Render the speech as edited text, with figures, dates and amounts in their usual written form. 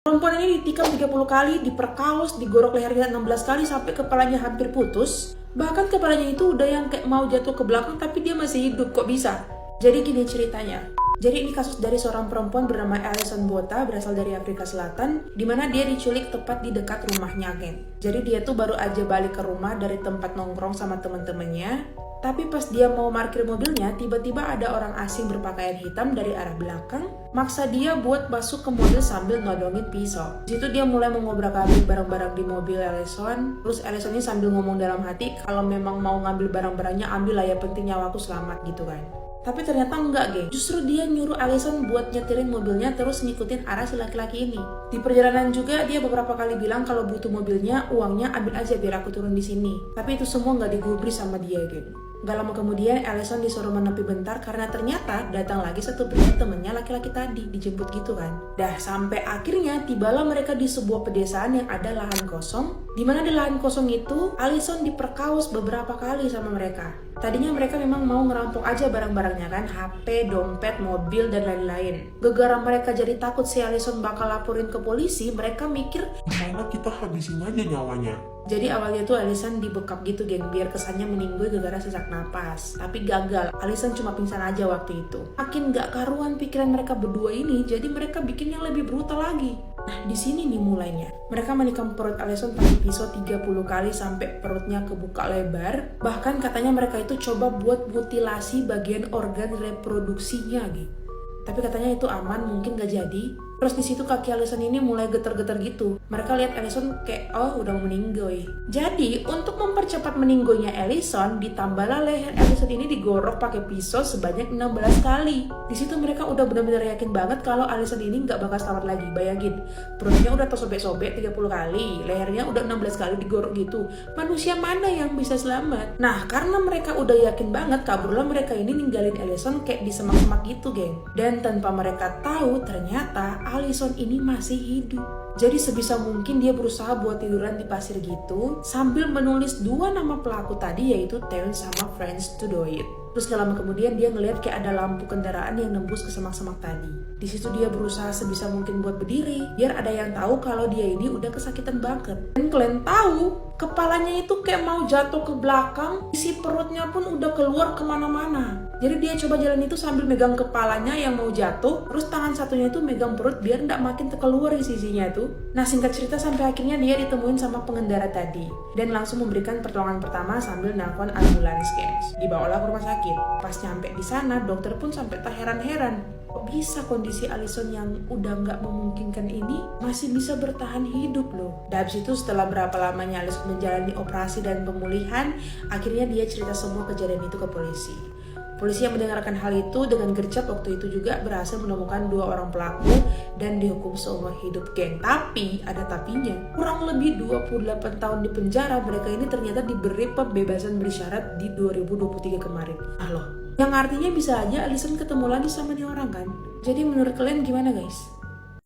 Perempuan ini ditikam 30 kali, diperkaos, digorok lehernya 16 kali sampai kepalanya hampir putus. Bahkan kepalanya itu udah yang kayak mau jatuh ke belakang tapi dia masih hidup, kok bisa? Jadi gini ceritanya. Jadi ini kasus dari seorang perempuan bernama Alison Botha, berasal dari Afrika Selatan, di mana dia diculik tepat di dekat rumahnya, geng. Jadi dia tuh baru aja balik ke rumah dari tempat nongkrong sama teman-temannya. Tapi pas dia mau parkir mobilnya, tiba-tiba ada orang asing berpakaian hitam dari arah belakang maksa dia buat masuk ke mobil sambil nodongin pisau. Di situ dia mulai mengobrak-abrik barang-barang di mobil Alison. Terus Alison ini sambil ngomong dalam hati, kalau memang mau ngambil barang-barangnya, ambil lah, ya penting nyawaku selamat gitu kan. Tapi ternyata enggak, geng. Justru dia nyuruh Alison buat nyetirin mobilnya terus ngikutin arah si laki-laki ini. Di perjalanan juga dia beberapa kali bilang kalau butuh mobilnya, uangnya ambil aja biar aku turun di sini. Tapi itu semua nggak digubris sama dia, geng. Gak lama kemudian Alison disuruh menepi bentar karena ternyata datang lagi satu pria temennya laki-laki tadi, dijemput gitu kan. Dah sampai akhirnya tibalah mereka di sebuah pedesaan yang ada lahan kosong, di mana di lahan kosong itu Alison diperkaos beberapa kali sama mereka. Tadinya mereka memang mau ngerampok aja barang-barangnya kan, HP, dompet, mobil, dan lain-lain. Gegara mereka jadi takut si Alison bakal laporin ke polisi, mereka mikir, gimana kita habisin aja nyawanya. jadi awalnya tuh Alison dibekap gitu, geng, biar kesannya meninggoy gegara sesak napas. Tapi gagal, Alison cuma pingsan aja waktu itu. Makin gak karuan pikiran mereka berdua ini, jadi mereka bikin yang lebih brutal lagi. Nah, di sini nih mulainya. Mereka menikam perut Alison pakai pisau 30 kali sampai perutnya kebuka lebar. Bahkan katanya mereka itu coba buat mutilasi bagian organ reproduksinya gitu. Tapi katanya itu aman, mungkin gak jadi. Terus di situ kaki Alison ini mulai getar-getar gitu. Mereka lihat Alison kayak, oh udah mau meninggoy. Jadi untuk mempercepat meninggoynya Alison, ditambahlah leher Alison ini digorok pakai pisau sebanyak 16 kali. Di situ mereka udah benar-benar yakin banget kalau Alison ini nggak bakal selamat lagi. Bayangin, perutnya udah tersobek-sobek 30 kali, lehernya udah 16 kali digorok gitu. Manusia mana yang bisa selamat? Nah, karena mereka udah yakin banget, kaburlah mereka ini ninggalin Alison kayak di semak-semak gitu, geng. Dan tanpa mereka tahu, ternyata Alison ini masih hidup. Jadi sebisa mungkin dia berusaha buat tiduran di pasir gitu sambil menulis dua nama pelaku tadi, yaitu Terence sama Friends to do it. Terus gak lama kemudian dia ngeliat kayak ada lampu kendaraan yang nembus ke semak-semak tadi. Di situ dia berusaha sebisa mungkin buat berdiri biar ada yang tahu kalau dia ini udah kesakitan banget. Dan kalian tahu, kepalanya itu kayak mau jatuh ke belakang, isi perutnya pun udah keluar kemana-mana. Jadi dia coba jalan itu sambil megang kepalanya yang mau jatuh, terus tangan satunya itu megang perut biar nggak makin terkeluar sisinya itu. Nah, singkat cerita sampai akhirnya dia ditemuin sama pengendara tadi dan langsung memberikan pertolongan pertama sambil nelpon ambulans, gengs. Dibawalah ke rumah sakit. Pas nyampe di sana, dokter pun sampai tak heran-heran. Kok bisa kondisi Alison yang udah nggak memungkinkan ini masih bisa bertahan hidup loh. Dan habis itu setelah berapa lamanya Alison menjalani operasi dan pemulihan, akhirnya dia cerita semua kejadian itu ke polisi. Polisi yang mendengarkan hal itu dengan gercep waktu itu juga berhasil menemukan dua orang pelaku dan dihukum seumur hidup, geng. Tapi ada tapinya. Kurang lebih 28 tahun di penjara, mereka ini ternyata diberi pembebasan bersyarat di 2023 kemarin. Nah loh, yang artinya bisa aja Alison ketemu lagi sama nih orang kan. Jadi menurut kalian gimana, guys?